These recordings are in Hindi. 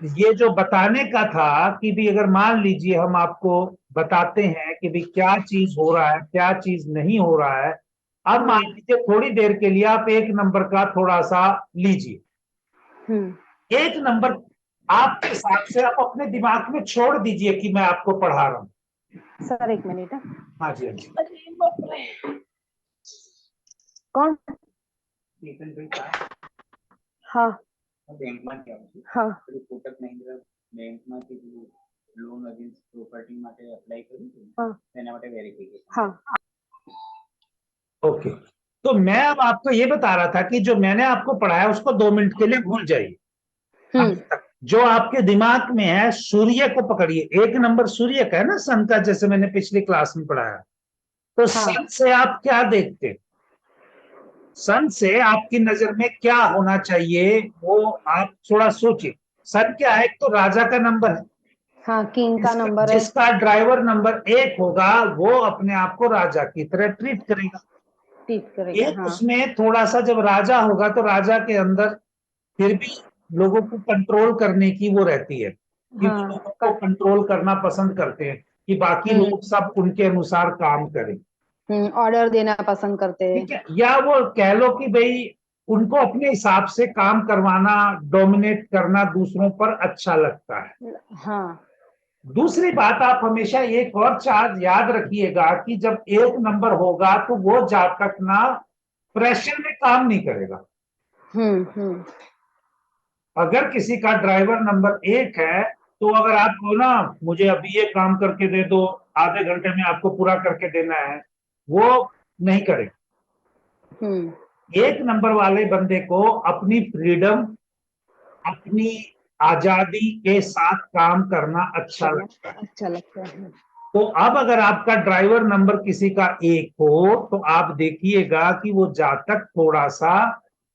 ये जो बताने का था कि भी अगर मान लीजिए हम आपको बताते हैं कि भी क्या चीज हो रहा है क्या चीज नहीं हो रहा है। अब मान हम्म। लीजिए थोड़ी देर के लिए आप एक नंबर का थोड़ा सा लीजिए। हम्म। एक नंबर आपके हिसाब से आप अपने दिमाग में छोड़ दीजिए कि मैं आपको पढ़ा रहा हूं। सर एक मिनट। हाँ जी, हाँ जी। अरे बाप रे। कौन? चेतन भाई का हाँ। બેંકમાં ગયા પછી हाँ। પેલું કોટક મહિન્દ્રા બેંકમાંથી પેલું લોન અગેન્સ્ટ પ્રોપર્ટી માટે અપ્લાય કર્યું હતું हाँ। તેના માટે વેરિફિકેશન। हाँ। ओके। तो मैं अब आपको ये बता रहा था कि जो मैंने आपको पढ़ाया उसको 2 मिनट के लिए भूल जाइए। अभी हम्म। तक जो आपके दिमाग में है सूर्य को पकड़िए। एक नंबर सूर्य का है ना, सन का, जैसे मैंने पिछली क्लास में पढ़ाया। तो हाँ। सन से आप क्या देखते हैं? सन से आपकी नजर में क्या होना चाहिए वो आप थोड़ा सोचिए। सन क्या है? एक तो राजा का नंबर है। हाँ, किंग का जिसका नंबर है। जिसका ड्राइवर नंबर 1 होगा वो अपने आप को राजा की तरह ट्रीट करेगा। टीच करेगा, एक हाँ। उसमें थोड़ा सा जब राजा होगा तो राजा के अंदर फिर भी लोगों को कंट्रोल करने की वो रहती है कि वो हाँ। लोगों को कंट्रोल करना पसंद करते हैं कि बाकी हम्म। लोग सब उनके अनुसार काम करें। ऑर्डर देना पसंद करते हैं। ठीक है, या वो कह लो कि भाई उनको अपने हिसाब से काम करवाना, डोमिनेट करना दूसरों पर अच्छा लगता है। हाँ। दूसरी बात आप हमेशा एक और चार्ज याद रखिएगा कि जब एक नंबर होगा तो वो जातक ना प्रेशर में काम नहीं करेगा। हम्म। अगर किसी का ड्राइवर नंबर 1 है तो अगर आपको ना मुझे अभी ये काम करके दे दो, आधे घंटे में आपको पूरा करके देना है, वो नहीं करेगा। हम्म। एक नंबर वाले बंदे को अपनी फ्रीडम, अपनी आजादी के साथ काम करना अच्छा करना लगता है। अच्छा लगता है। तो अब अगर आपका ड्राइवर नंबर किसी का 1 हो तो आप देखिएगा कि वो जातक थोड़ा सा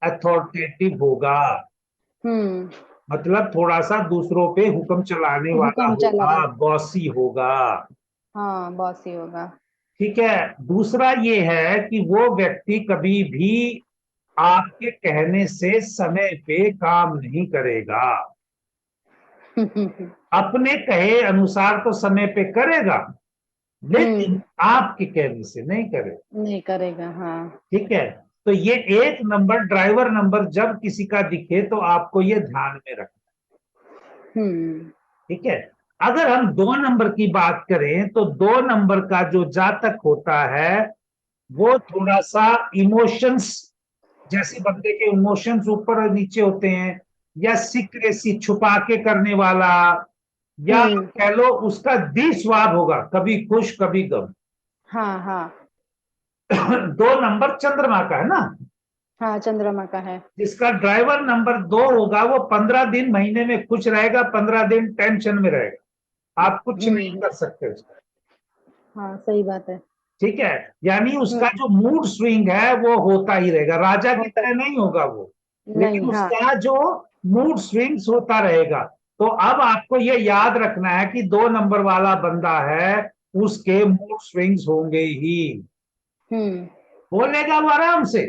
अथॉरिटेटिव होगा। हम्म। मतलब थोड़ा सा दूसरों पे हुक्म चलाने वाला हुक्म होगा, चलाना। बॉसी होगा। हाँ, बॉस ही होगा। ठीक है। दूसरा ये है कि वो व्यक्ति कभी भी आपके कहने से समय पे काम नहीं करेगा। अपने कहे अनुसार तो समय पे करेगा हम्म। लेकिन आपके कहने से नहीं करेगा। नहीं करेगा, हाँ। ठीक है। तो ये एक नंबर, ड्राइवर नंबर जब किसी का दिखे तो आपको ये ध्यान में रखना। हम्म। ठीक है। अगर हम 2 नंबर की बात करें तो 2 नंबर का जो जातक होता है वो थोड़ा सा इमोशंस, जैसे बंदे के इमोशंस ऊपर और नीचे होते हैं, या सीक्रेसी छुपा के करने वाला, या हम्म। कह लो उसका द्विस्वाद होगा, कभी खुश कभी गम। हाँ। हाँ। 2 नंबर चंद्रमा का है ना। हाँ, चंद्रमा का है। जिसका ड्राइवर नंबर 2 होगा वो 15 दिन महीने में खुश रहेगा, 15 दिन टेंशन में रहेगा। आप कुछ नहीं हम्म। कर सकते उसका। हाँ, सही बात है। ठीक है। यानी उसका हम्म। जो मूड स्विंग है वो होता ही रहेगा, राजा की होता तरह नहीं होगा वो, लेकिन नहीं, हाँ। उसका जो मूड स्विंग्स होता रहेगा। तो अब आपको ये याद रखना है कि 2 नंबर वाला बंदा है, उसके मूड स्विंग्स होंगे ही। हम्म। बोलेगा वो आराम से,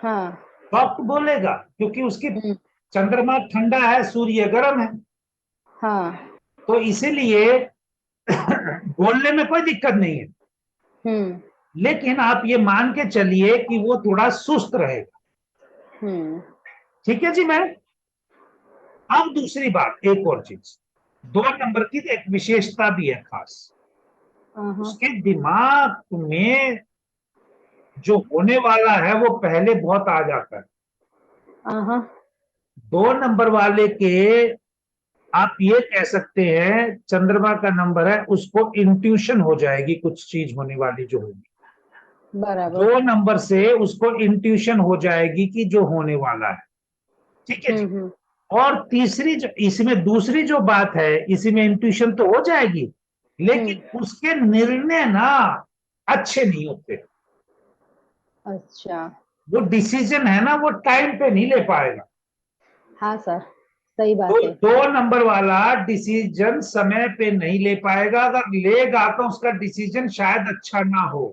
हाँ। वक्त बोलेगा, क्योंकि उसकी हम्म। चंद्रमा ठंडा है, सूर्य गर्म है। हाँ। तो इसीलिए बोलने में कोई दिक्कत नहीं है, हम्म। लेकिन आप ये मान के चलिए कि वो थोड़ा सुस्त रहेगा। हम्म। ठीक है जी मैम। अब दूसरी बात, एक और चीज, 2 नंबर की एक विशेषता भी है खास। हाँ। उसके दिमाग में जो होने वाला है वो पहले बहुत आ जाता है। हाँ। 2 नंबर वाले के, आप ये कह सकते हैं चंद्रमा का नंबर है, उसको इंट्यूशन हो जाएगी कुछ चीज होने वाली जो होगी। बराबर। 2 नंबर से उसको इंट्यूशन हो जाएगी कि जो होने वाला है। ठीक है जी। हम्म। और तीसरी जो इसमें दूसरी जो बात है, इसी में इंट्यूशन तो हो जाएगी हम्म। लेकिन उसके निर्णय ना अच्छे नहीं होते। अच्छा। वो डिसीजन है ना वो टाइम पे नहीं ले पाएगा। हाँ सर, सही तो बात है। 2 नंबर वाला डिसीजन समय पे नहीं ले पाएगा, अगर लेगा तो उसका डिसीजन शायद अच्छा ना हो।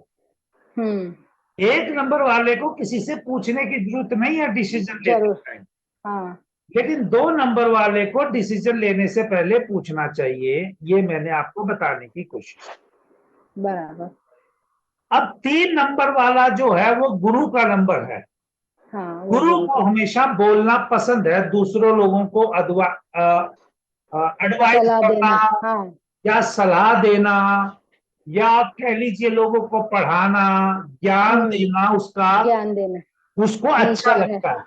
हम्म। 1 नंबर वाले को किसी से पूछने की जरूरत नहीं है डिसीजन लेते जरूर। टाइम। हाँ। लेकिन 2 नंबर वाले को डिसीजन लेने से पहले पूछना चाहिए, ये मैंने आपको बताने की कोशिश। बराबर। अब 3 नंबर वाला जो है वो गुरु का नंबर है। हाँ, वो गुरु गुरु को का हमेशा बोलना पसंद है, दूसरों लोगों को एडवाइस सलाह करना देना। हाँ। या सलाह देना, या आप कह लीजिए लोगों को पढ़ाना, ज्ञान देना, उसका ज्ञान देना उसको अच्छा नेचर है। लगता है।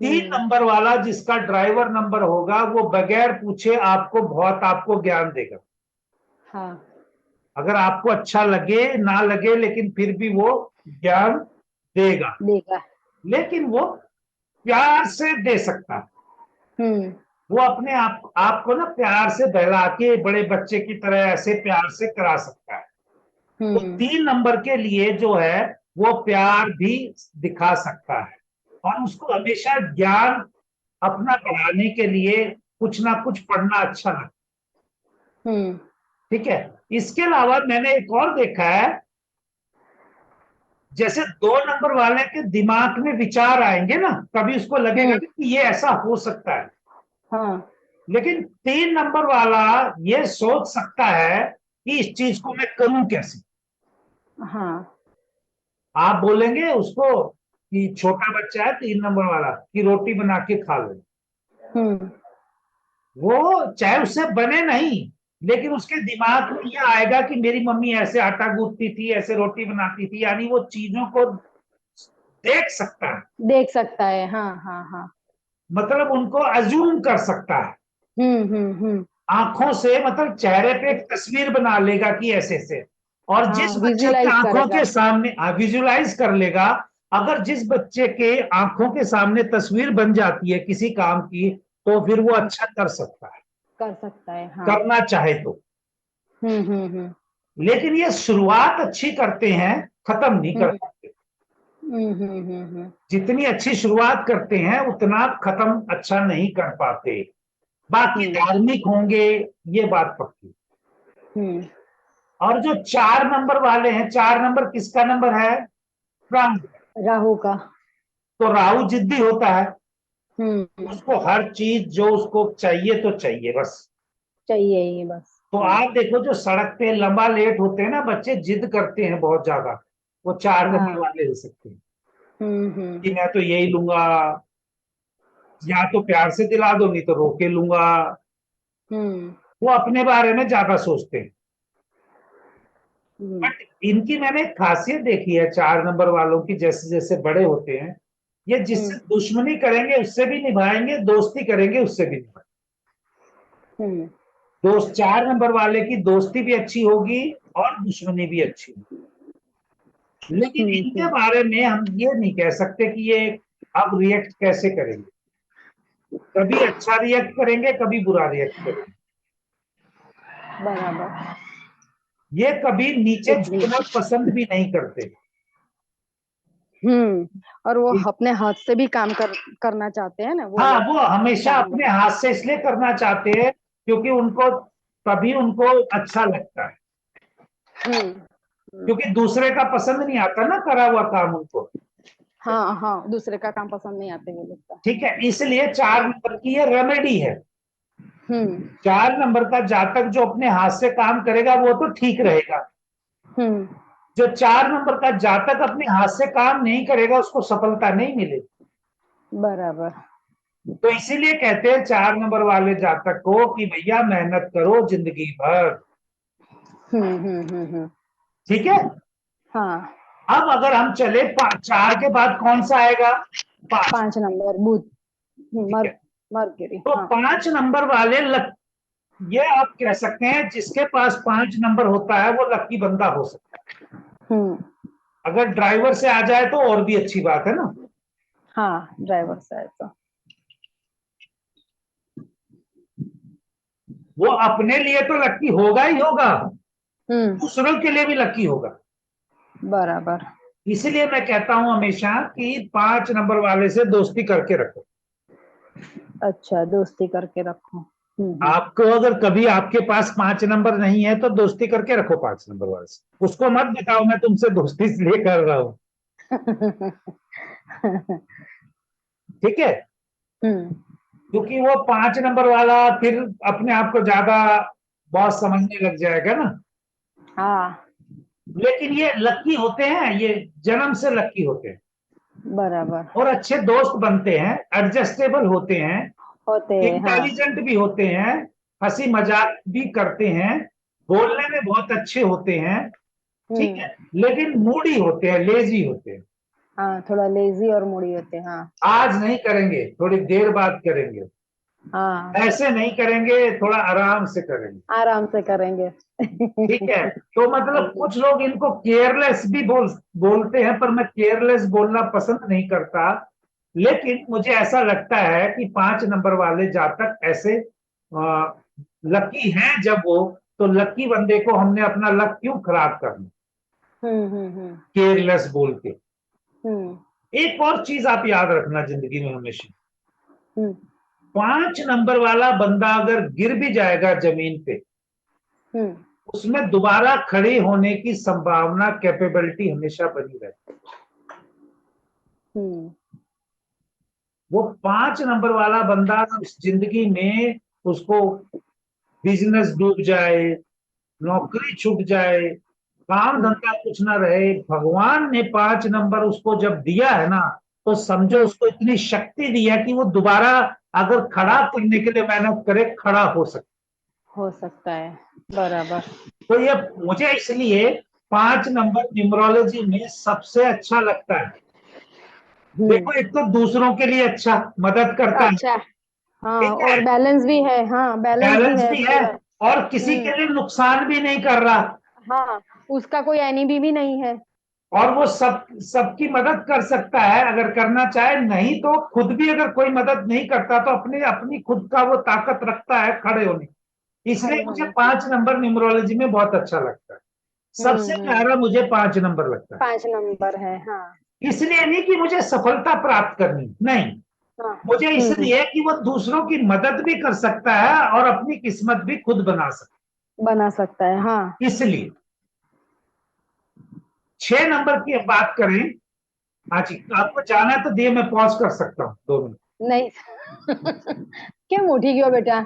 3 नंबर वाला जिसका ड्राइवर नंबर होगा वो बगैर पूछे आपको आपको ज्ञान देगा। हाँ। अगर आपको अच्छा लगे ना लगे, लेकिन फिर भी वो ज्ञान देगा, देगा। लेकिन वो प्यार से दे सकता है। हम्म वो अपने आपको ना प्यार से बहला के बड़े बच्चे की तरह ऐसे प्यार से करा सकता है। तो हम्म 3 नंबर के लिए जो है वो प्यार भी दिखा सकता है, और उसको हमेशा ज्ञान अपना बढ़ाने के लिए कुछ ना कुछ पढ़ना अच्छा लगता है। हम्म ठीक है। इसके अलावा मैंने एक और देखा है, जैसे 2 नंबर वाले के दिमाग में विचार आएंगे ना, कभी उसको लगेगा हम्म कि ये ऐसा हो सकता है, हाँ। लेकिन 3 नंबर वाला ये सोच सकता है कि इस चीज को मैं करूं कैसे। हाँ। आप बोलेंगे उसको कि छोटा बच्चा है 3 नंबर वाला कि रोटी बना के खा लो, हम्म वो चाहे उससे बने नहीं, लेकिन उसके दिमाग में यह आएगा कि मेरी मम्मी ऐसे आटा गूंथती थी, ऐसे रोटी बनाती थी, यानी वो चीजों को देख सकता है, देख सकता है। हाँ हाँ हाँ। मतलब उनको अज्यूम कर सकता है हम्म। आंखों से, मतलब चेहरे पे एक तस्वीर बना लेगा कि ऐसे से। और हाँ, जिस बच्चे की विजुलाइज आंखों करेगा। के सामने विजुलाइज कर लेगा, अगर जिस बच्चे के आंखों के सामने तस्वीर बन जाती है किसी काम की, तो फिर वो अच्छा कर सकता है, कर सकता है। हाँ। करना चाहे तो। हम्म लेकिन ये शुरुआत अच्छी करते हैं, खत्म नहीं कर हम्म पाते। हम्म। जितनी अच्छी शुरुआत करते हैं उतना खत्म अच्छा नहीं कर पाते। बाकी हम्म धार्मिक होंगे, ये बात पक्की। हम्म और जो 4 नंबर वाले हैं, 4 नंबर किसका नंबर है? राहु। राहु का। तो राहु जिद्दी होता है, हम्म। उसको हर चीज जो उसको चाहिए तो चाहिए बस। चाहिए ही बस। तो हाँ आप देखो जो सड़क पे लंबा लेट होते हैं ना बच्चे, जिद करते हैं बहुत ज्यादा, वो 4 नंबर हाँ। वाले हो सकते हैं हम्म। कि मैं तो यही लूंगा, या तो प्यार से दिला दो नहीं तो रोके लूंगा। हम्म वो अपने बारे में ज्यादा सोचते हैं। हम्म बट इनकी मैंने एक खासियत देखी है 4 नंबर वालों की, जैसे जैसे बड़े होते हैं, ये जिससे हम्म दुश्मनी करेंगे उससे भी निभाएंगे, दोस्ती करेंगे उससे भी निभाएंगे। हम्म 4 नंबर वाले की दोस्ती भी अच्छी होगी और दुश्मनी भी अच्छी होगी। लेकिन इनके हम्म। बारे में हम ये नहीं कह सकते कि ये अब रिएक्ट कैसे करेंगे, कभी अच्छा रिएक्ट करेंगे कभी बुरा रिएक्ट करेंगे। बराबर। ये कभी नीचे कुछ भी। झुकना पसंद भी नहीं करते। और वो अपने हाथ से भी काम करना चाहते हैं ना वो हाँ, लोग। वो हमेशा 4 नंबर। अपने हाथ से इसलिए करना चाहते हैं क्योंकि उनको तभी उनको अच्छा लगता है, हम्म। क्योंकि दूसरे का पसंद नहीं आता ना करा हुआ काम उनको। हाँ हाँ, दूसरे का काम पसंद नहीं आते वो लोग का। ठीक है, इसलिए 4 नंबर की ये रेमेडी है। हम्म 4 नंबर का जातक जो अपने हाथ से काम करेगा वो तो ठीक रहेगा, हम्म। जो 4 नंबर का जातक अपने हाथ से काम नहीं करेगा उसको सफलता नहीं मिलेगी। बराबर। तो इसीलिए कहते हैं 4 नंबर वाले जातक को कि भैया मेहनत करो जिंदगी भर। हम्म। ठीक है। हाँ। अब अगर हम चले 4 के बाद कौन सा आएगा? 5। 5 नंबर बुध। ठीक है। मरकरी। तो हाँ। 5 नंबर वाले ये आप कह सकते हैं जिसके पास 5 नंबर होता है वो लकी बंदा हो सकता है। हम्म। अगर ड्राइवर से आ जाए तो और भी अच्छी बात है ना। हाँ, ड्राइवर साइड तो। वो अपने लिए तो लकी होगा ही होगा, हम्म। दूसरों के लिए भी लकी होगा। बराबर। इसीलिए मैं कहता हूं हमेशा कि 5 नंबर वाले से दोस्ती करके रखो। अच्छा, दोस्ती करके रखो। आपको अगर कभी आपके पास 5 नंबर नहीं है तो दोस्ती करके रखो 5 नंबर वाले से, उसको मत बताओ मैं तुमसे दोस्ती इसलिए कर रहा हूं। हम्म ठीक है। क्योंकि वो 5 नंबर वाला फिर अपने आप को ज्यादा बॉस समझने लग जाएगा ना। हाँ लेकिन ये लकी होते हैं, ये जन्म से लकी होते हैं बराबर और अच्छे दोस्त बनते हैं, एडजस्टेबल होते हैं, होते हैं, हाँ। इंटेलिजेंट भी होते हैं, हंसी मजाक भी करते हैं, बोलने में बहुत अच्छे होते हैं, ठीक हम्म। है। लेकिन मूडी होते हैं, लेजी होते हैं। हाँ, थोड़ा लेजी और मूडी होते हैं, हाँ। आज नहीं करेंगे, थोड़ी देर बाद करेंगे, हाँ, ऐसे नहीं करेंगे, थोड़ा आराम से करेंगे, आराम से करेंगे। ठीक है। तो मतलब जी। कुछ लोग इनको केयरलेस भी बोलते हैं, पर मैं केयरलेस बोलना पसंद नहीं करता। लेकिन मुझे ऐसा लगता है कि 5 नंबर वाले जातक ऐसे लकी हैं जब वो, तो लकी बंदे को हमने अपना लक क्यों खराब करना हम्म। केयरलेस बोल के। हम्म। एक और चीज आप याद रखना जिंदगी में हमेशा, हम्म। 5 नंबर वाला बंदा अगर गिर भी जाएगा जमीन पे, हम्म। उसमें दोबारा खड़े होने की संभावना, कैपेबिलिटी हमेशा बनी रहती है। हम्म। वो 5 नंबर वाला बंदा इस जिंदगी में, उसको बिजनेस डूब जाए, नौकरी छूट जाए, काम हम्म। धंधा कुछ ना रहे, भगवान ने 5 नंबर उसको जब दिया है ना, तो समझो हम्म। उसको इतनी शक्ति दी है कि वो दोबारा अगर खड़ा करने के लिए मेहनत करे, खड़ा हो सकता। हो सकता है, बराबर। तो ये मुझे इसलिए 5 नंबर न्यूमरोलॉजी में सबसे अच्छा लगता है। हम्म। देखो, एक तो दूसरों के लिए अच्छा, मदद करता है, अच्छा। हाँ, ठीक है, और बैलेंस भी है, हाँ, बैलेंस भी बैलेंस है भी है, पूरा। और किसी हम्म। के लिए नुकसान भी नहीं कर रहा, हाँ, उसका कोई एनिमी भी नहीं है। और वो सबकी मदद कर सकता है अगर करना चाहे। नहीं तो खुद भी अगर कोई मदद नहीं करता तो अपने अपनी खुद का वो ताकत रखता है खड़े होने की। खड़े इसलिए मुझे होने की। 5 नंबर न्यूमरोलॉजी में बहुत अच्छा लगता है। सबसे हम्म। प्यारा मुझे 5 नंबर लगता है। 5 नंबर है, हाँ। इसलिए नहीं कि मुझे सफलता प्राप्त करनी, नहीं, हाँ। मुझे हम्म। इसलिए कि वो दूसरों की मदद भी कर सकता है और अपनी किस्मत भी खुद बना सकता बना सकता है, हाँ। है। इसलिए 6 नंबर की बात करें। हाँ जी, आपको जाना है तो दिए मैं पॉज कर सकता हूँ 2 मिनट। नहीं। क्यों उठी क्यों बेटा?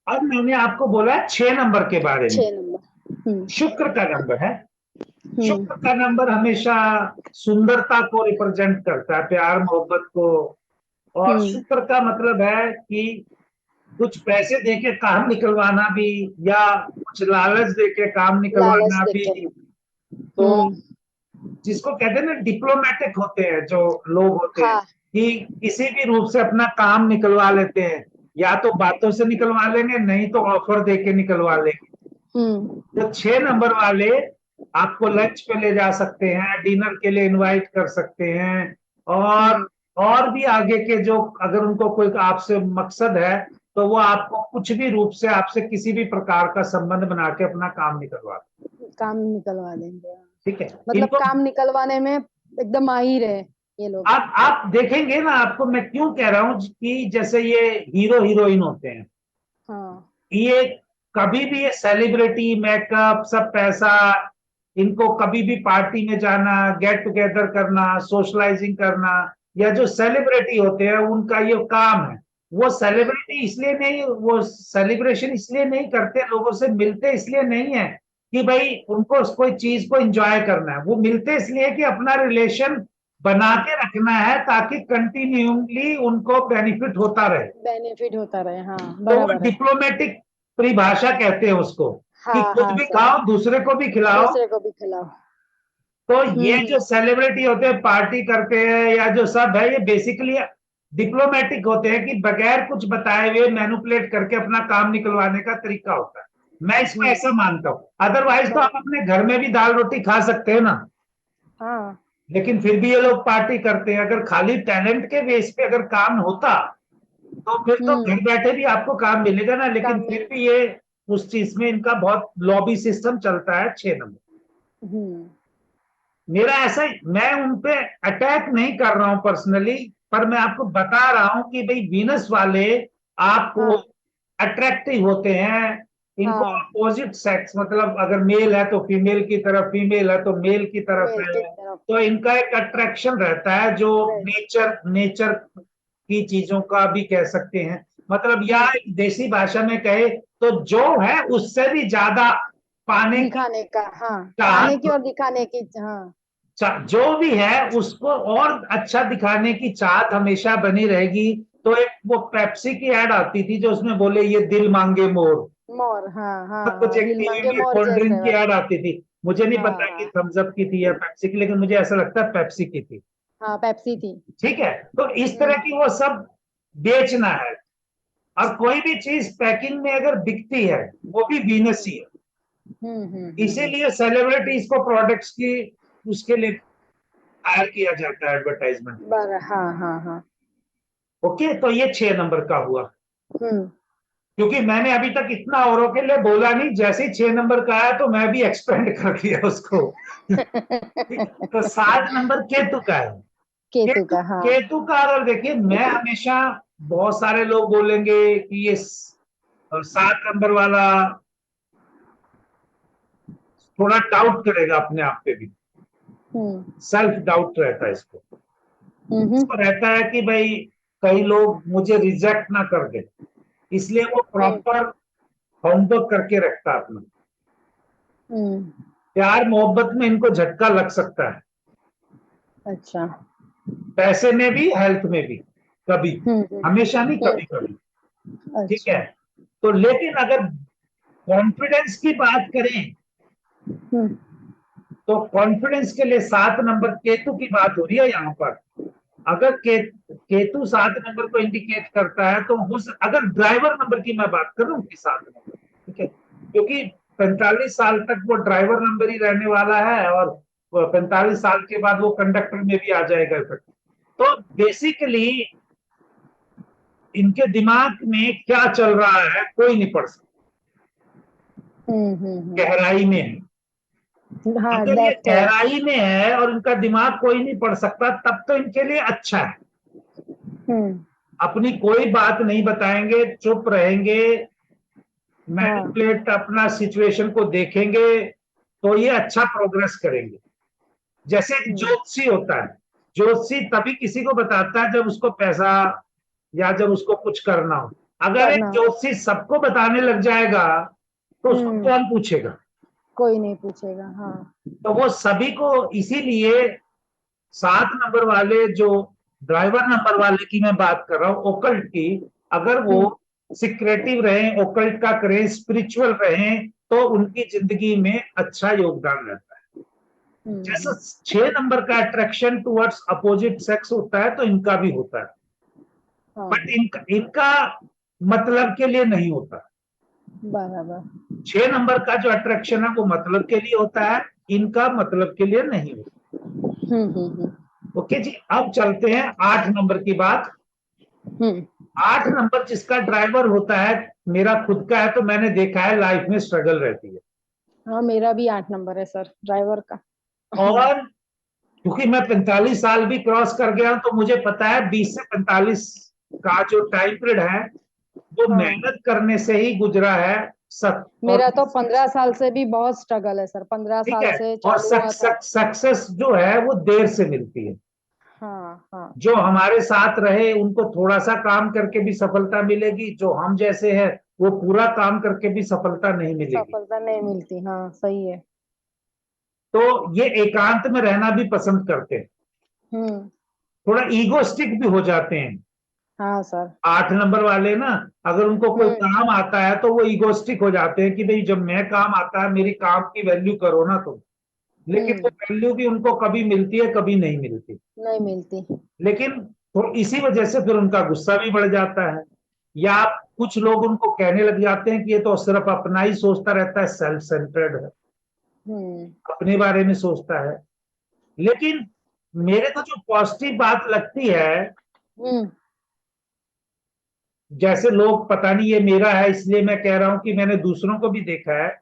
अब मैंने आपको बोला है 6 नंबर के बारे में। 6 नंबर। हम्म। शुक्र का नंबर है। शुक्र हम्म। का नंबर हमेशा सुंदरता को रिप्रेजेंट करता है, प्यार मोहब्बत को। और हम्म। शुक्र का मतलब है कि कुछ पैसे देके काम निकलवाना भी, या कुछ लालच देके काम लालच निकलवाना देख भी। के। तो हम्म। जिसको कहते हैं ना, डिप्लोमेटिक होते हैं जो लोग होते हैं, हाँ। कि किसी भी रूप से अपना काम निकलवा लेते हैं। या तो बातों से निकलवा लेंगे, नहीं तो ऑफर देके निकलवा लेंगे। हम्म। तो 6 नंबर वाले आपको लंच पे ले जा सकते हैं, डिनर के लिए इनवाइट कर सकते हैं, और हम्म। और भी आगे के जो, अगर उनको कोई आपसे मकसद है, तो वो आपको कुछ भी रूप से आपसे किसी भी प्रकार का संबंध बना के अपना काम निकलवा दें, काम निकलवा देंगे, हाँ। ठीक है। मतलब इनको काम निकलवाने में एकदम माहिर है ये लोग। आप देखेंगे ना, आपको मैं क्यों कह रहा हूं कि जैसे ये हीरो हीरोइन होते हैं, हाँ। ये कभी भी, ये सेलिब्रिटी, मेकअप, सब पैसा, इनको कभी भी पार्टी में जाना, गेट टुगेदर करना, सोशलाइजिंग करना, या जो सेलिब्रिटी होते हैं उनका ये काम है। वो हम्म। सेलिब्रिटी इसलिए नहीं, वो सेलिब्रेशन इसलिए नहीं करते, लोगों से मिलते इसलिए नहीं है कि भाई उनको कोई चीज को एंजॉय करना है। वो मिलते इसलिए कि अपना रिलेशन बना के रखना है, ताकि कंटिन्यूली उनको बेनिफिट होता रहे। बेनिफिट होता रहे, हाँ, तो वो बराबर है। डिप्लोमेटिक परिभाषा कहते हैं उसको, कि हाँ खुद हाँ भी सर। खाओ, दूसरे को भी खिलाओ। दूसरे को भी खिलाओ। तो ये हम्म। जो सेलिब्रिटी होते हैं, पार्टी करते हैं, या जो सब है, ये बेसिकली डिप्लोमेटिक होते हैं, कि बगैर कुछ बताए हुए मैनिपुलेट करके अपना काम निकलवाने का तरीका होता है। मैं इसको हम्म। ऐसा मानता हूं। अदरवाइज तो आप बराबर। अपने घर में भी दाल रोटी खा सकते हैं ना, हाँ। लेकिन फिर भी ये लोग पार्टी करते हैं। अगर खाली टैलेंट के बेस पे अगर काम होता, तो फिर तो हम्म। घर बैठे भी आपको काम मिलेगा ना। लेकिन काम फिर मिल। भी ये, उस चीज में इनका बहुत लॉबी सिस्टम चलता है। 6 नंबर हम्म। मेरा ऐसा, मैं उन पे अटैक नहीं कर रहा हूं पर्सनली, पर मैं आपको बता रहा हूं कि भाई वीनस वाले आपको हाँ। अट्रैक्टिव होते हैं, इनको हाँ, अपोजिट सेक्स, मतलब अगर मेल है तो फीमेल की तरफ, फीमेल है तो मेल की तरफ मेल की है, तरफ। तो इनका एक अट्रैक्शन रहता है जो राइट। नेचर नेचर की चीजों का भी कह सकते हैं। मतलब या हम्म। एक देसी भाषा में कहे तो जो है उससे भी ज्यादा पाने की दिखाने का, हाँ, पाने की चाहत, और दिखाने की, हाँ। जो भी है उसको और अच्छा दिखाने की चाहत हमेशा बनी रहेगी। तो एक वो पेप्सी की एड आती थी जो उसमें बोले ये दिल मांगे मोर, मोर, हाँ हाँ कुछ हाँ, एक दिल टीवी मांगे में मोर कोल्ड ड्रिंक जैसे की वाला। एड आती थी। मुझे नहीं हाँ पता कि हाँ थम्स अप की थी या पेप्सी की, लेकिन मुझे ऐसा लगता है पेप्सी की थी। हाँ, पेप्सी थी। ठीक है, तो इस तरह की हम्म वो सब बेचना है। और कोई भी चीज पैकिंग में अगर बिकती है वो भी वीनस ही है। हम्म। इसीलिए सेलिब्रिटीज को प्रोडक्ट्स की उसके लिए हायर किया जाता है एडवर्टाइजमेंट। हाँ हाँ हाँ। ओके, तो ये 6 नंबर का हुआ। हम्म। क्योंकि मैंने अभी तक इतना औरों के लिए बोला नहीं, जैसे ही 6 नंबर का आया तो मैं भी एक्सपेंड कर दिया उसको। ठीक है, तो 7 नंबर केतु का है। केतु केतु का, हाँ। केतु का अगर देखिए, मैं हमेशा, बहुत सारे लोग बोलेंगे कि ये 7 नंबर वाला थोड़ा डाउट करेगा अपने आप पे भी, हम्म सेल्फ डाउट रहता है इसको। हम्म इसको रहता है कि भाई कई लोग मुझे रिजेक्ट ना कर दे, इसलिए वो हम्म प्रॉपर होमवर्क करके रखता है अपना। हम्म। प्यार मोहब्बत में इनको झटका लग सकता है, अच्छा। पैसे में भी, हेल्थ में भी, कभी, हम्म। हमेशा नहीं, कभी कभी। ठीक अच्छा। है, तो लेकिन अगर कॉन्फिडेंस की बात करें हम्म तो कॉन्फिडेंस के लिए 7 नंबर केतु की बात हो रही है यहाँ पर। अगर केतु 7 नंबर को इंडिकेट करता है तो अगर ड्राइवर नंबर की मैं बात करूं कि 7 नंबर, ठीक है, क्योंकि 45 साल तक वो ड्राइवर नंबर ही रहने वाला है, और 45 साल के बाद वो कंडक्टर में भी आ जाएगा फिर। तो बेसिकली इनके दिमाग में क्या चल रहा है कोई नहीं पढ़ सकता, हम्म। गहराई में है। हाँ, अगर ये डेप्थ है। गहराई में है और इनका दिमाग कोई नहीं पढ़ सकता, तब तो इनके लिए अच्छा है। हम्म। अपनी कोई बात नहीं बताएंगे, चुप रहेंगे, हाँ। मैनिपुलेट अपना सिचुएशन को देखेंगे, तो ये अच्छा प्रोग्रेस करेंगे। जैसे एक हम्म। ज्योतिषी होता है, ज्योतिषी तभी किसी को बताता है जब उसको पैसा या जब उसको कुछ करना हो। अगर एक करना। ज्योतिषी सबको बताने लग जाएगा तो उसको हम्म। कौन पूछेगा। कोई नहीं पूछेगा, हाँ। तो वो सभी को, इसीलिए 7 नंबर वाले जो ड्राइवर नंबर वाले की मैं बात कर रहा हूं ओकल्ट की, अगर वो हम्म सिक्रेटिव रहे, ओकल्ट का करें, स्पिरिचुअल रहे, तो उनकी जिंदगी में अच्छा योगदान रहता है। जैसा हम्म। 6 नंबर का अट्रैक्शन टुवर्ड्स अपोजिट सेक्स होता है, तो इनका भी होता है, बट हाँ, इनका इनका मतलब के लिए नहीं होता। बराबर। 6 नंबर का जो अट्रैक्शन है वो मतलब के लिए होता है, इनका मतलब के लिए नहीं होता। हम्म। ओके जी, अब चलते हैं 8 नंबर की बात। हम्म। 8 नंबर जिसका ड्राइवर होता है, मेरा खुद का है, तो मैंने देखा है लाइफ में स्ट्रगल रहती है। हाँ, मेरा भी 8 नंबर है सर, ड्राइवर का। और क्योंकि मैं 45 साल भी क्रॉस कर गया हूं, तो मुझे पता है 20 से 45 का जो टाइम पीरियड है वो हाँ, मेहनत करने से ही गुजरा है। सब और मेरा तो 15 साल से भी बहुत स्ट्रगल है सर, पंद्रह ठीक साल है, से और चालू हुआ था। सक्सेस जो है वो देर से मिलती है। हाँ हाँ। जो हमारे साथ रहे उनको थोड़ा सा काम करके भी सफलता मिलेगी, जो हम जैसे हैं वो पूरा काम करके भी सफलता नहीं मिलेगी। सफलता नहीं मिलती, हाँ, सही है। तो ये एकांत में रहना भी पसंद करते हैं, हम्म। थोड़ा ईगोस्टिक भी हो जाते हैं। हाँ सर। 8 नंबर वाले ना, अगर उनको कोई हम्म काम आता है तो वो ईगोस्टिक हो जाते हैं कि भाई जब मैं काम आता है मेरी काम की वैल्यू करो ना तुम। लेकिन वो हम्म। वैल्यू भी उनको कभी मिलती है, कभी नहीं मिलती। नहीं मिलती। लेकिन तो इसी वजह से फिर उनका गुस्सा भी बढ़ जाता है, या कुछ लोग उनको कहने लग जाते हैं कि ये तो सिर्फ अपना ही सोचता रहता है, सेल्फ सेंटर्ड है, हम्म अपने बारे में सोचता है। लेकिन मेरे को जो पॉजिटिव बात लगती है, हम्म। जैसे लोग, पता नहीं ये मेरा है इसलिए मैं कह रहा हूं कि मैंने दूसरों को भी देखा है,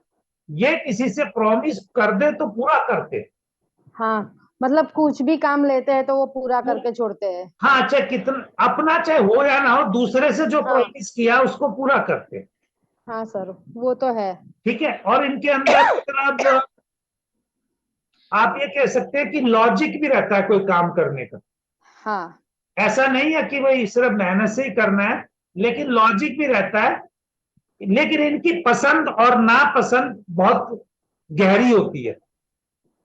ये किसी से प्रॉमिस कर दे तो पूरा करते। हाँ, मतलब कुछ भी काम लेते हैं तो वो पूरा वो, करके छोड़ते हैं। हाँ, चाहे कितना अपना चाहे हो या ना हो, दूसरे से जो हाँ प्रॉमिस किया उसको पूरा करते। हाँ सर, वो तो है। ठीक है, और इनके अंदर मतलब आप ये कह सकते हैं कि लॉजिक भी रहता है कोई काम करने का। हाँ। ऐसा नहीं है कि भाई सिर्फ मेहनत से ही करना है, लेकिन लॉजिक भी रहता है। लेकिन इनकी पसंद और नापसंद बहुत गहरी होती है।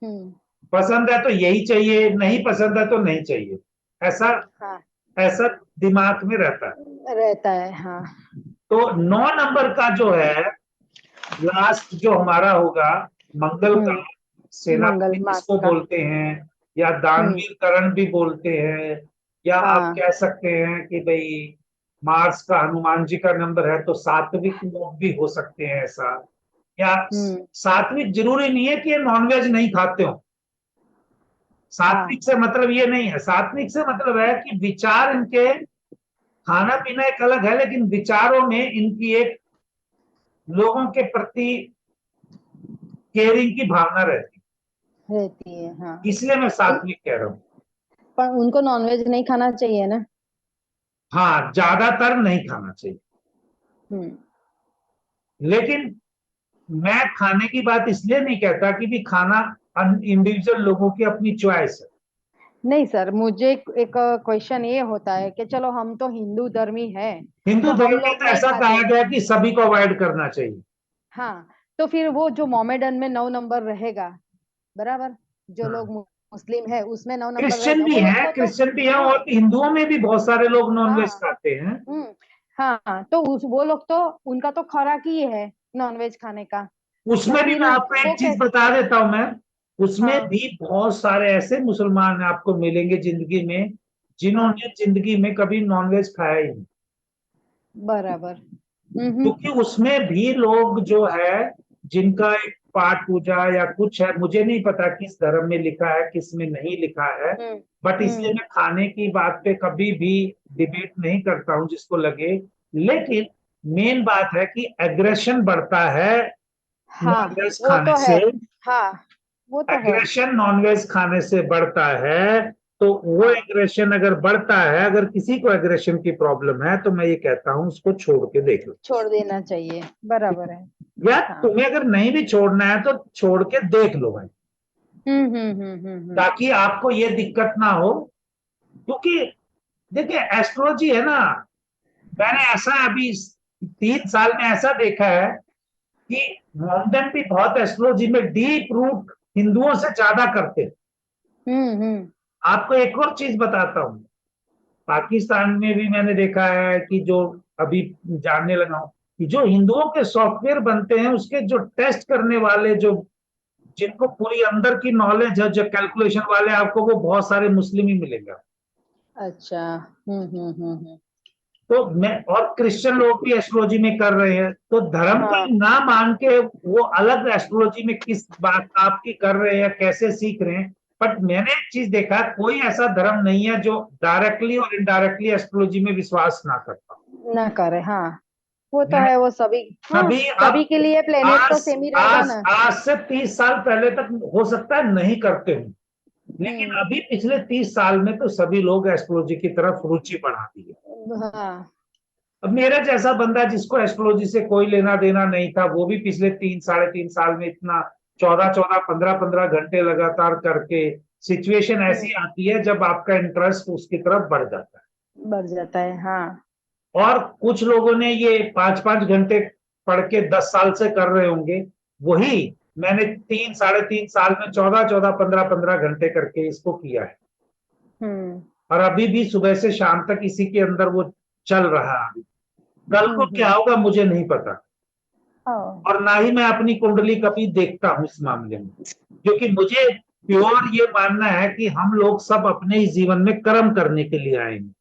हम्म। पसंद है तो यही चाहिए, नहीं पसंद है तो नहीं चाहिए, ऐसा हाँ, ऐसा दिमाग में रहता है। रहता है। हाँ। तो 9 नंबर का जो है लास्ट जो हमारा होगा, मंगल का, मंगल सेनापति मास किसको का। बोलते हैं, या हम्म। दानवीर करण भी बोलते हैं, या आप हाँ। कह सकते हैं कि भाई मार्स का हनुमान जी का नंबर है तो सात्विक लोग भी हो सकते हैं ऐसा। या हम्म। सात्विक जरूरी नहीं है कि ये नॉनवेज नहीं खाते हो। हाँ। सात्विक से मतलब ये नहीं है, सात्विक से मतलब है कि विचार इनके, खाना पीना एक अलग है लेकिन विचारों में इनकी एक लोगों के प्रति केयरिंग की भावना रहती रहती है। हाँ। है, इसलिए मैं उन, सात्विक कह रहा हूं। पर उनको नॉनवेज नहीं खाना चाहिए ना। हाँ, ज्यादातर नहीं खाना चाहिए, हम्म। लेकिन मैं खाने की बात इसलिए नहीं कहता कि भी खाना इंडिविजुअल लोगों की अपनी चॉइस है। नहीं सर, मुझे एक क्वेश्चन ये होता है कि चलो हम तो हिंदू धर्मी है, हिंदू तो धर्म हम में लोग तो नहीं ऐसा कहा खाते। गया कि सभी को अवॉइड करना चाहिए। हाँ, तो फिर वो जो मोमेडन में 9 नंबर रहेगा, बराबर, जो हाँ, लोग मुस्लिम है उसमें 9 नंबर क्रिश्चियन रहेगा, भी वो लोग है, को तो। क्रिश्चियन भी है, और हाँ। हिंदुओं में भी बहुत सारे लोग नॉनवेज हाँ। खाते हैं। हम्म। हाँ, तो उस वो लोग तो, उनका तो खुराक ही है नॉनवेज खाने का। तो उसमें भी फिर मैं आपको वो एक चीज कैसे। बता देता हूं मैं, उसमें हाँ। भी बहुत सारे ऐसे मुसलमान आपको मिलेंगे जिंदगी में हाँ, जिन्होंने जिंदगी में कभी नॉनवेज खाया ही नहीं। बराबर। क्योंकि उसमें भी लोग जो है जिनका एक पाठ पूजा या कुछ है, मुझे नहीं पता किस धर्म में लिखा है किस में नहीं लिखा है, हम्म। बट इसलिए हम्म। मैं खाने की बात पे कभी भी डिबेट नहीं करता हूं जिसको लगे। लेकिन मेन बात है कि एग्रेशन बढ़ता है हाँ, नॉनवेज वो खाने तो है। से। हाँ, वो तो है। एग्रेशन नॉनवेज खाने से बढ़ता है। तो वो हाँ, एग्रेशन अगर बढ़ता है, अगर किसी को एग्रेशन की प्रॉब्लम है, तो मैं ये कहता हूं उसको छोड़ के देख लो। छोड़ देना चाहिए, बराबर है। या हाँ। तुम्हें अगर नहीं भी छोड़ना है तो छोड़ के देख लो भाई, हम्म। ताकि आपको ये दिक्कत ना हो। क्योंकि देखिए एस्ट्रोलॉजी है ना, मैंने ऐसा अभी 3 साल में ऐसा देखा है कि मोहम्मदन भी बहुत एस्ट्रोलॉजी में डीप रूट हिंदुओं से ज्यादा करते हैं। हम्म। आपको एक और चीज बताता हूं, पाकिस्तान में भी मैंने देखा है कि जो अभी जानने लगा हूं कि जो हिंदुओं के सॉफ्टवेयर बनते हैं उसके जो टेस्ट करने वाले, जो जिनको पूरी अंदर की नॉलेज है, जो कैलकुलेशन वाले, आपको वो बहुत सारे मुस्लिम ही मिलेंगे। अच्छा। हम्म। तो मैं, और क्रिश्चियन लोग भी एस्ट्रोलॉजी में कर रहे हैं, तो धर्म को हाँ। ना मान के वो अलग एस्ट्रोलॉजी में किस बात आपकी कर रहे हैं, कैसे सीख रहे हैं। बट मैंने एक चीज देखा, कोई ऐसा धर्म नहीं है जो डायरेक्टली और इनडायरेक्टली एस्ट्रोलॉजी में विश्वास ना करता। ना करे, हाँ। वो तो मैंने है, वो सभी। हाँ, सभी सभी अब के लिए प्लेनेट तो आज सेम ही रहेगा आज ना। आज से 30 साल पहले तक हो सकता है नहीं करते हो, लेकिन हम्म। अभी पिछले 30 साल में तो सभी लोग एस्ट्रोलॉजी की तरफ रुचि बढ़ा दी है। हाँ। अब मेरा जैसा बंदा जिसको एस्ट्रोलॉजी से कोई लेना देना नहीं था, वो भी पिछले 3 साढ़े 3 साल में इतना 14 14 15 15 घंटे लगातार करके, सिचुएशन हम्म। ऐसी आती है जब आपका इंटरेस्ट उसकी तरफ बढ़ जाता है। बढ़ जाता है। हाँ। और कुछ लोगों ने ये 5 5 घंटे पढ़ के 10 साल से कर रहे होंगे, वही मैंने 3 साढ़े 3 साल में 14 14 15 15 घंटे करके इसको किया है। हम्म। और अभी भी सुबह से शाम तक इसी के अंदर वो चल रहा है। अभी कल को क्या हम्म। होगा मुझे नहीं पता, हाँ। और ना ही मैं अपनी कुंडली कभी देखता हूं इस मामले में, क्योंकि मुझे प्योर ये मानना है कि हम लोग सब अपने ही जीवन में कर्म करने के लिए आए हैं।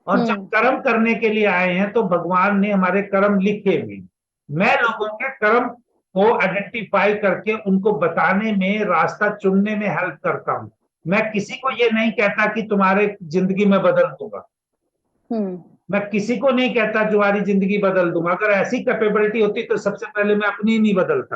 और जब हम्म। कर्म करने के लिए आए हैं तो भगवान ने हमारे कर्म लिखे हुए हैं। मैं लोगों के कर्म को आइडेंटिफाई करके उनको बताने में, रास्ता चुनने में हेल्प करता हूं। मैं किसी को ये नहीं कहता कि तुम्हारे जिंदगी में बदल दूंगा, हम्म। मैं किसी को नहीं कहता तुम्हारी जिंदगी बदल दूंगा। अगर ऐसी कैपेबिलिटी होती तो सबसे पहले मैं अपनी नहीं बदलता।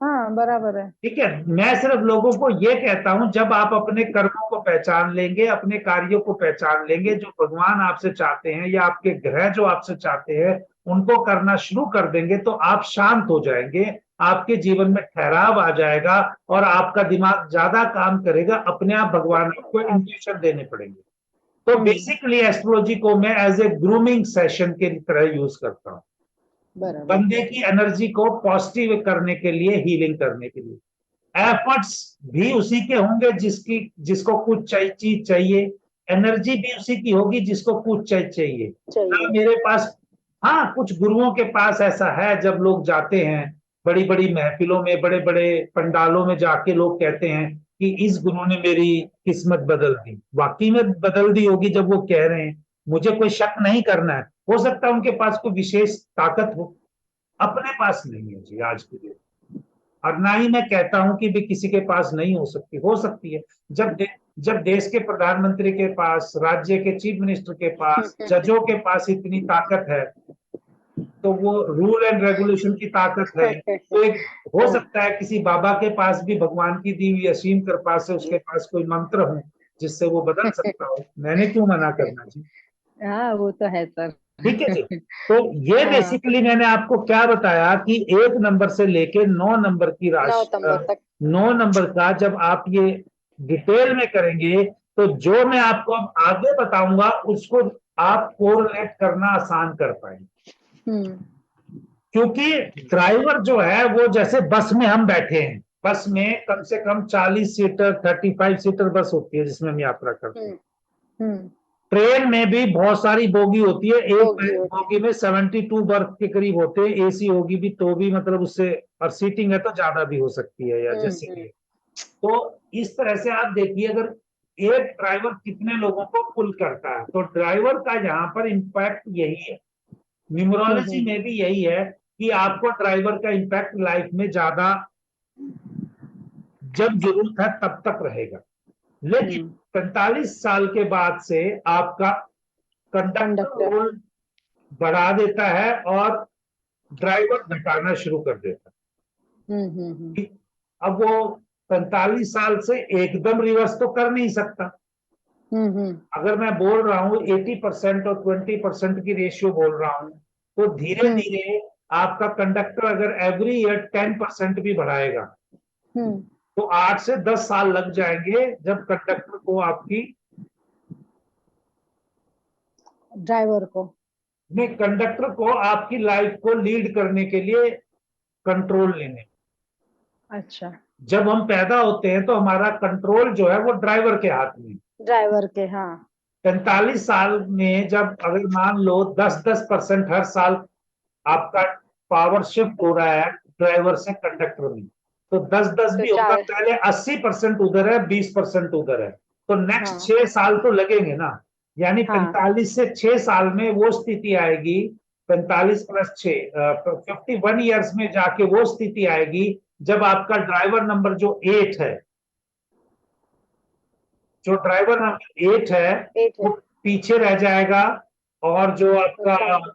हाँ, बराबर है। ठीक है, मैं सिर्फ लोगों को यह कहता हूं, जब आप अपने कर्मों को पहचान लेंगे, अपने कार्यों को पहचान लेंगे जो भगवान आपसे चाहते हैं या आपके ग्रह जो आपसे चाहते हैं, उनको करना शुरू कर देंगे तो आप शांत हो जाएंगे, आपके जीवन में ठहराव आ जाएगा और आपका दिमाग ज्यादा काम करेगा, अपने आप भगवान आपको इंट्यूशन देने पड़ेंगे। तो बेसिकली एस्ट्रोलॉजी को मैं एज ए ग्रूमिंग सेशन के तरह यूज करता हूँ, बराबर। बंदे की एनर्जी को पॉजिटिव करने के लिए, हीलिंग करने के लिए। एफर्ट्स भी उसी के होंगे जिसको कुछ चीज चाहिए, एनर्जी भी उसी की होगी जिसको कुछ चाहिए। ना मेरे पास, हाँ कुछ गुरुओं के पास ऐसा है, जब लोग जाते हैं बड़ी बड़ी महफिलों में, बड़े बड़े पंडालों में जाके लोग कहते हैं कि इस गुरु ने मेरी किस्मत बदल दी। वाकई में बदल दी होगी जब वो कह रहे हैं, मुझे कोई शक नहीं करना है। हो सकता है उनके पास कोई विशेष ताकत हो, अपने पास नहीं है जी आज के लिए। और ना ही मैं कहता हूं कि भी किसी के पास नहीं हो सकती है। जब देश के प्रधानमंत्री के पास, राज्य के चीफ मिनिस्टर के पास, जजों के पास इतनी ताकत है, तो वो रूल एंड रेगुलेशन की ताकत है, तो एक हो सकता है किसी बाबा के पास भी भगवान की दी हुई असीम कृपा से उसके पास कोई मंत्र हो जिससे वो बदल सकता हो। मैंने क्यों मना करना जी। हाँ वो तो है सर। ठीक है जी। तो ये हाँ, बेसिकली मैंने आपको क्या बताया कि 1 नंबर से लेके 9 नंबर की 9 राशि, नंबर तक। 9 नंबर का जब आप ये डिटेल में करेंगे, तो जो मैं आपको अब आगे बताऊंगा उसको आप कोरिलेट करना आसान कर पाएंगे। हम्म क्योंकि ड्राइवर जो है वो जैसे बस में हम बैठे हैं, बस में कम से कम 40 सीटर, 35 सीटर बस होती है जिसमें हम यात्रा करते हैं। हम्म ट्रेन में भी बहुत सारी बोगी होती है, एक होगी होगी। बोगी में 72 बर्थ के करीब होते हैं, एसी होगी भी तो भी मतलब उससे, और सीटिंग है तो ज्यादा भी हो सकती है, या जैसे हम्म कि तो इस तरह से आप देखिए, अगर एक ड्राइवर कितने लोगों को पुल करता है, तो ड्राइवर का यहाँ पर इम्पैक्ट यही है, न्यूमरोलॉजी में भी यही है कि आपको ड्राइवर का इम्पैक्ट लाइफ में ज्यादा, जब जरूरत है तब तक रहेगा। लेकिन 45 साल के बाद से आपका कंडक्टर कंडक्टर। रोल बढ़ा देता है और ड्राइवर घटाना शुरू कर देता है। अब वो 45 साल से एकदम रिवर्स तो कर नहीं सकता। अगर मैं बोल रहा हूँ 80% और 20% की रेशियो बोल रहा हूँ, तो धीरे धीरे आपका कंडक्टर अगर एवरी ईयर 10% भी बढ़ाएगा, तो 8 से 10 साल लग जाएंगे जब कंडक्टर को आपकी, कंडक्टर को आपकी लाइफ को लीड करने के लिए कंट्रोल लेने। अच्छा, जब हम पैदा होते हैं तो हमारा कंट्रोल जो है वो ड्राइवर के हाथ में। ड्राइवर के, हाँ। 45 साल में जब अगर मान लो 10-10% हर साल आपका पावर शिफ्ट हो रहा है ड्राइवर से कंडक्टर में, तो 10-10 तो भी होगा, 4। पहले 80% उधर है, 20% उधर है, तो नेक्स्ट हाँ 6 साल तो लगेंगे ना। यानी हाँ 45 से 6 साल में वो स्थिति आएगी, 45 प्लस 6, 51 ईयर्स में जाके वो स्थिति आएगी जब आपका ड्राइवर नंबर जो 8 है, जो ड्राइवर नंबर 8 है 8 है। वो पीछे रह जाएगा, और जो तो आपका कंडक्टर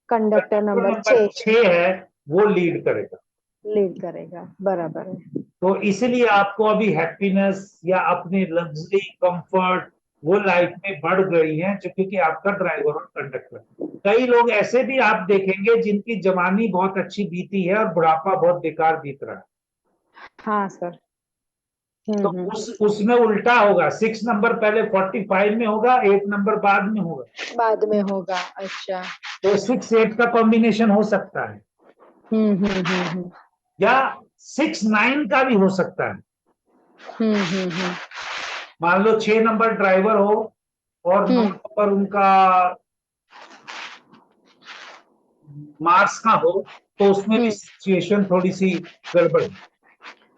कंडक्टर नंबर नंबर 6 6 है वो लीड करेगा। लीड करेगा, बराबर है। तो इसलिए आपको अभी हैप्पीनेस या अपनी लग्जरी, कंफर्ट, वो लाइफ में बढ़ गई है जो, क्योंकि आपका ड्राइवर और कंडक्टर। कई लोग ऐसे भी आप देखेंगे जिनकी जवानी बहुत अच्छी बीती है और बुढ़ापा बहुत बेकार बीत रहा है। हाँ सर। तो उसमें उल्टा होगा, 6 नंबर पहले 45 में होगा, 8 नंबर बाद में होगा। बाद में होगा, अच्छा। तो 6-8 का कॉम्बिनेशन हो सकता है, या 6-9 का भी हो सकता है। मान लो 6 नंबर ड्राइवर हो और 9 नंबर उनका मार्क्स का हो, तो उसमें भी सिचुएशन थोड़ी सी गड़बड़ है, और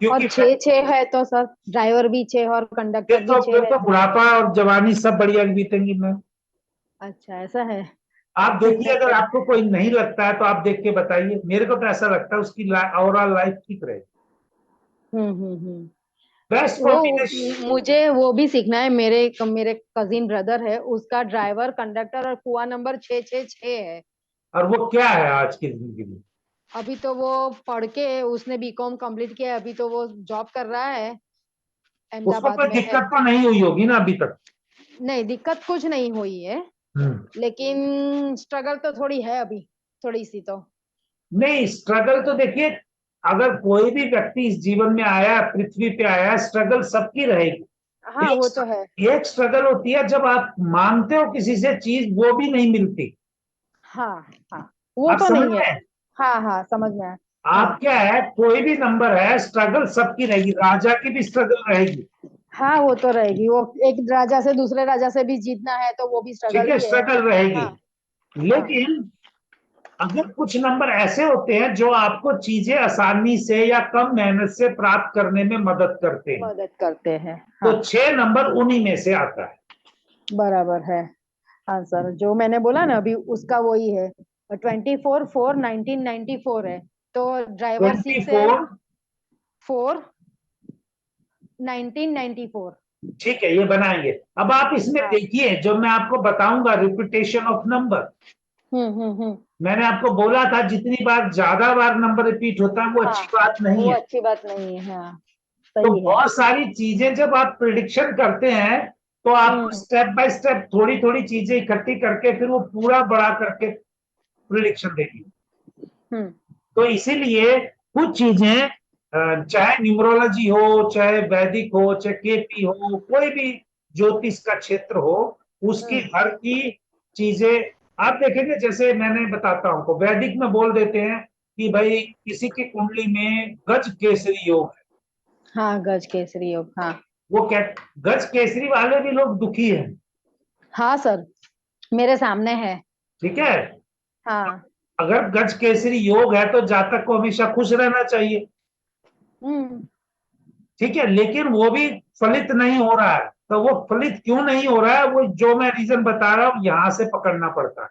क्योंकि 6-6 है तो सर ड्राइवर भी 6 और कंडक्टर भी 6 फिर है। तो बुढ़ापा और जवानी सब बढ़िया बीतेंगी। मैं, अच्छा, ऐसा है। आप देखिए, अगर आपको कोई नहीं लगता है तो आप देख के बताइए, मेरे को तो ऐसा लगता है उसकी ओवरऑल लाइफ ठीक रहे। Best combination. मुझे वो भी सीखना है। मेरे मेरे कजिन ब्रदर है, उसका ड्राइवर, कंडक्टर और कुआ नंबर 666 है। और वो क्या है आज की जिंदगी में? अभी तो वो पढ़ के, उसने बीकॉम कंप्लीट किया है, अभी तो वो जॉब कर रहा है उसको अहमदाबाद कोई में। दिक्कत तो नहीं हुई होगी ना अभी तक? नहीं, दिक्कत कुछ नहीं हुई है, लेकिन स्ट्रगल तो थोड़ी है अभी, थोड़ी सी तो। नहीं, स्ट्रगल तो देखिए, अगर कोई भी व्यक्ति इस जीवन में आया, पृथ्वी पे आया, स्ट्रगल सबकी रहेगी। हाँ वो तो है। एक स्ट्रगल होती है जब आप मांगते हो किसी से चीज, वो भी नहीं मिलती। हाँ हाँ, वो आप तो समझ नहीं है। रहे हैं? हाँ हाँ, समझ में आया। आप हाँ क्या है, कोई भी नंबर है, स्ट्रगल सबकी रहेगी, राजा की भी स्ट्रगल रहेगी। हाँ, वो तो रहेगी। वो एक राजा से दूसरे राजा से भी जीतना है तो वो भी ठीक स्ट्रगल है, ही है। स्ट्रगल रहेगी। हाँ हाँ। लेकिन अगर कुछ नंबर ऐसे होते हैं जो आपको चीजें आसानी से या कम मेहनत से प्राप्त करने में मदद करते हैं, मदद करते हैं, तो हाँ। 6 नंबर उन्हीं में से आता है। बराबर है आंसर जो मैंने बोला ना अभी, उसका वही है। 24/4/1994 है। तो ड्राइवर सीट से 24। 4/1994। ठीक है, ये बनाएंगे। अब आप इसमें हाँ। देखिए, जो मैं आपको बताऊंगा, रिपीटेशन ऑफ नंबर। हम्म। मैंने आपको बोला था जितनी बार ज्यादा बार नंबर रिपीट होता है वो हाँ, अच्छी बात नहीं वो है। अच्छी बात नहीं है। हाँ, तो सही है। बहुत सारी चीजें जब आप प्रिडिक्शन करते हैं, तो आपको हम्म स्टेप बाय स्टेप थोड़ी थोड़ी चीजें इकट्ठी करके फिर वो पूरा बड़ा करके प्रिडिक्शन देगी। हम्म। तो इसीलिए कुछ चीजें, चाहे न्यूमरोलॉजी हो, चाहे वैदिक हो, चाहे केपी हो, कोई भी ज्योतिष का क्षेत्र हो, उसकी हम्म। हर की चीजें आप देखेंगे। जैसे मैंने बताता हूं, को वैदिक में बोल देते हैं कि भाई किसी की कुंडली में गज केसरी योग है। हाँ, गज केसरी योग, हाँ। वो क्या, गज केसरी वाले भी लोग दुखी हैं। हाँ सर, मेरे सामने है। ठीक है, हाँ। अगर गज केसरी योग है तो जातक को हमेशा खुश रहना चाहिए। हम्म ठीक है, लेकिन वो भी फलित नहीं हो रहा है। तो वो फलित क्यों नहीं हो रहा है, वो जो मैं रीजन बता रहा हूं, यहां से पकड़ना पड़ता है।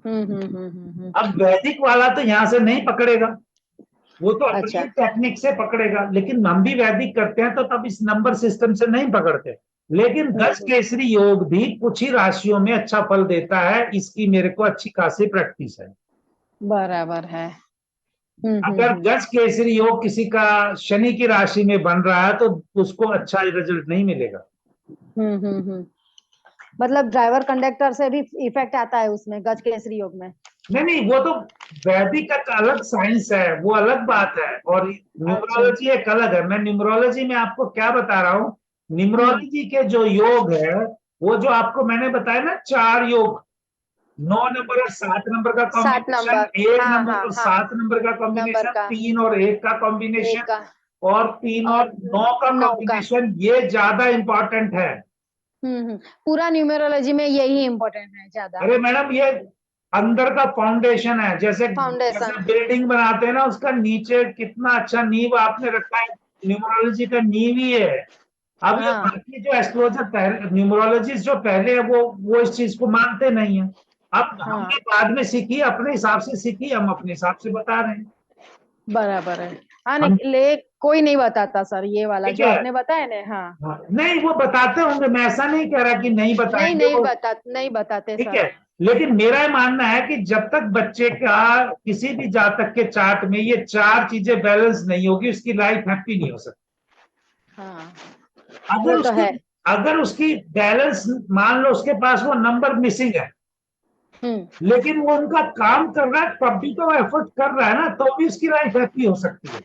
हम्म। अब वैदिक वाला तो यहां से नहीं पकड़ेगा, वो तो अपनी अच्छा। टेक्निक से पकड़ेगा। लेकिन हम भी वैदिक करते हैं तो तब इस नंबर सिस्टम से नहीं पकड़ते। लेकिन गज हम्म। केसरी योग भी कुछ ही राशियों में अच्छा फल देता है, इसकी मेरे को अच्छी खासी प्रैक्टिस है। बराबर है। अगर हम्म। गज केसरी योग किसी का शनि की राशि में बन रहा है तो उसको अच्छा रिजल्ट नहीं मिलेगा। हम्म। मतलब ड्राइवर कंडक्टर से भी इफेक्ट आता है उसमें, गज केसरी योग में। नहीं नहीं, वो तो वैदिक का अलग साइंस है, वो अलग बात है, और अच्छा। न्यूमरोलॉजी एक अलग है। मैं न्यूमरोलॉजी में आपको क्या बता रहा हूँ, हम्म। न्यूमरोलॉजी के जो योग है, वो जो आपको मैंने बताया ना, 4 योग, 9 नंबर और 7 नंबर का 7 नंबर। कॉम्बिनेशन, एक हाँ नंबर हाँ और हाँ। 7 नंबर का नंबर कॉम्बिनेशन, का। 3 और 1 का एक कॉम्बिनेशन, का। और 3 और 9 का और 9 का। कॉम्बिनेशन, ये ज्यादा इंपॉर्टेंट है। पूरा न्यूमेरोलॉजी में यही इम्पोर्टेंट है ज्यादा। अरे मैडम, ये अंदर का फाउंडेशन है। जैसे जैसे फाउंडेशन। बिल्डिंग बनाते हैं ना, उसका नीचे कितना अच्छा नींव आपने रखा है, न्यूमरोलॉजी का नींव ही है। अब ये हाँ बाकी जो एस्ट्रोलॉजर पहले, न्यूमरोलॉजिस्ट जो पहले है, वो इस चीज को मानते नहीं है। अब हाँ, हमने बाद में सीखी, अपने हिसाब से सीखी, हम अपने हिसाब से बता रहे हैं। बराबर है। हाँ, हम, नहीं ले, कोई नहीं बताता सर ये वाला ठीक जो है, आपने बताया ना। हाँ। हाँ, नहीं वो बताते होंगे, मैं ऐसा नहीं कह रहा कि नहीं नहीं बताएंगे नहीं वो। नहीं बताते ठीक सर। है, लेकिन मेरा मानना है कि जब तक बच्चे का किसी भी जातक के चार्ट में ये 4 चीजें बैलेंस नहीं होगी, उसकी लाइफ हैप्पी नहीं हो सकती। हाँ, वो अगर तो उसकी है। अगर उसकी बैलेंस, मान लो उसके पास वो नंबर मिसिंग है, हम्म लेकिन वो उनका काम कर रहा है, तब भी तो एफर्ट कर रहा है ना, तो भी उसकी लाइफ हैप्पी हो सकती है।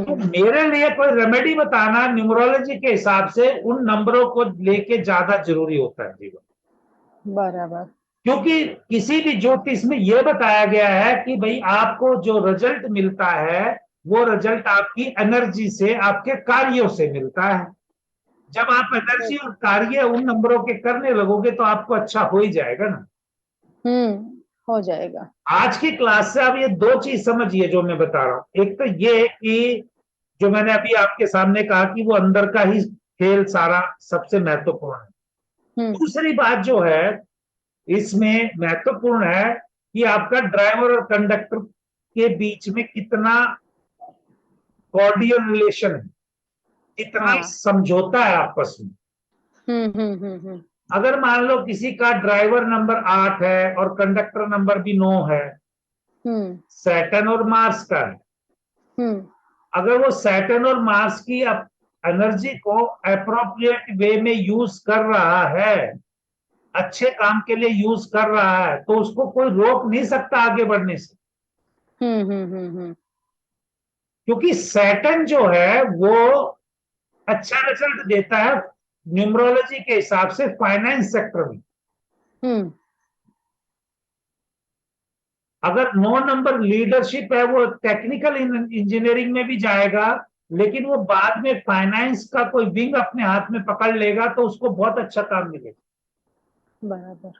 तो हम्म। मेरे लिए कोई रेमेडी बताना न्यूमरोलॉजी के हिसाब से उन नंबरों को लेके ज्यादा जरूरी होता है जीवन। बराबर। क्योंकि किसी भी ज्योतिष में यह बताया गया है कि भाई आपको जो रिजल्ट मिलता है, वो रिजल्ट आपकी एनर्जी से, आपके कार्यों से मिलता है। जब आप एनर्जी और कार्य उन नंबरों के करने लगोगे तो आपको अच्छा हो ही जाएगा ना। हो जाएगा। आज की क्लास से आप ये 2 चीज समझिए जो मैं बता रहा हूं। एक तो ये कि जो मैंने अभी आपके सामने कहा कि वो अंदर का ही खेल सारा सबसे महत्वपूर्ण है। हम्म दूसरी बात जो है इसमें महत्वपूर्ण है कि आपका ड्राइवर और कंडक्टर के बीच में कितना कॉर्डियल रिलेशन है, कितना हाँ। समझौता है आपस में। हम्म। अगर मान लो किसी का ड्राइवर नंबर 8 है और कंडक्टर नंबर भी 9 है, हम्म सैटर्न और मार्स का है, हम्म। अगर वो सैटर्न और मार्स की एनर्जी को अप्रोप्रिएट वे में यूज कर रहा है, अच्छे काम के लिए यूज कर रहा है तो उसको कोई रोक नहीं सकता आगे बढ़ने से। क्योंकि सैटर्न जो है वो अच्छा रिजल्ट देता है न्यूमरोलॉजी के हिसाब से फाइनेंस सेक्टर में। अगर 9 नंबर लीडरशिप है वो टेक्निकल इंजीनियरिंग में भी जाएगा, लेकिन वो बाद में फाइनेंस का कोई विंग अपने हाथ में पकड़ लेगा तो उसको बहुत अच्छा काम मिलेगा। बराबर।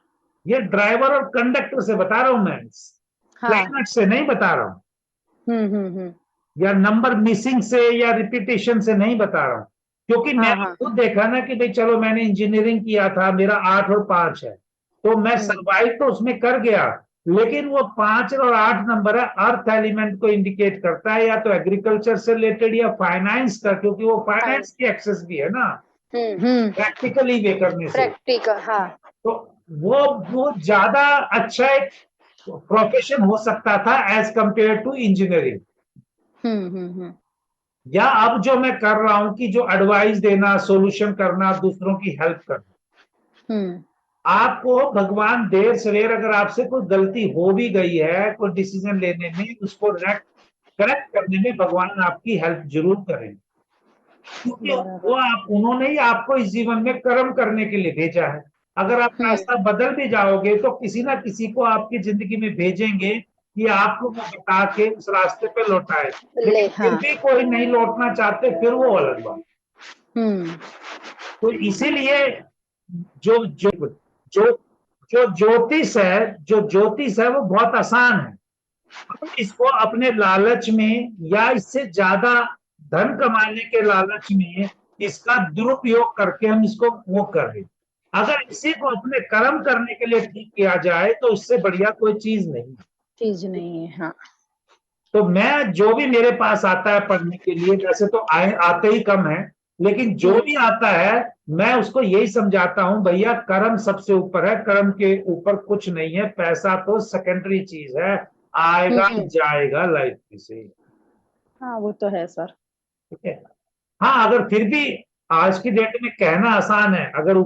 ये ड्राइवर और कंडक्टर से बता रहा हूं मैं, प्लैनेट से नहीं बता रहा हूं, या नंबर मिसिंग से या रिपीटेशन से नहीं बता रहा हूं। क्योंकि मैंने खुद देखा ना कि भाई चलो मैंने इंजीनियरिंग किया था, मेरा 8 और 5 है, तो मैं सर्वाइव तो उसमें कर गया, लेकिन वो 5 और 8 नंबर है, अर्थ एलिमेंट को इंडिकेट करता है, या तो एग्रीकल्चर से रिलेटेड या फाइनेंस का, क्योंकि वो फाइनेंस की एक्सेस भी है ना प्रैक्टिकली वे करने से। प्रैक्टिकल, हाँ। तो वो ज्यादा अच्छा एक प्रोफेशन हो सकता था एज कंपेयर टू इंजीनियरिंग। या अब जो मैं कर रहा हूं कि जो एडवाइस देना, सॉल्यूशन करना, दूसरों की हेल्प करना, आपको भगवान देर सवेर अगर आपसे कोई गलती हो भी गई है कोई डिसीजन लेने में, उसको करेक्ट करने में भगवान आपकी हेल्प जरूर करेंगे, क्योंकि उन्होंने ही आपको इस जीवन में कर्म करने के लिए भेजा है। अगर आप रास्ता बदल भी जाओगे तो किसी ना किसी को आपकी जिंदगी में भेजेंगे कि आपको वो बता के उस रास्ते पे लौटाए, लेकिन फिर भी कोई नहीं लौटना चाहते, फिर वो अलग बात। तो इसीलिए जो जो जो जो ज्योतिष है वो बहुत आसान है। हम इसको अपने लालच में या इससे ज्यादा धन कमाने के लालच में इसका दुरुपयोग करके हम इसको वो कर रहे हैं। अगर इसी को अपने कर्म करने के लिए ठीक किया जाए तो इससे बढ़िया कोई चीज नहीं है। हाँ। तो मैं जो भी मेरे पास आता है पढ़ने के लिए, वैसे तो आते ही कम है, लेकिन जो भी आता है मैं उसको यही समझाता हूं, भैया कर्म सबसे ऊपर है, कर्म के ऊपर कुछ नहीं है, पैसा तो सेकेंडरी चीज है, आएगा जाएगा लाइफ से। हाँ वो तो है सर। ठीक है। हाँ, अगर फिर भी आज की डेट में कहना आसान है, अगर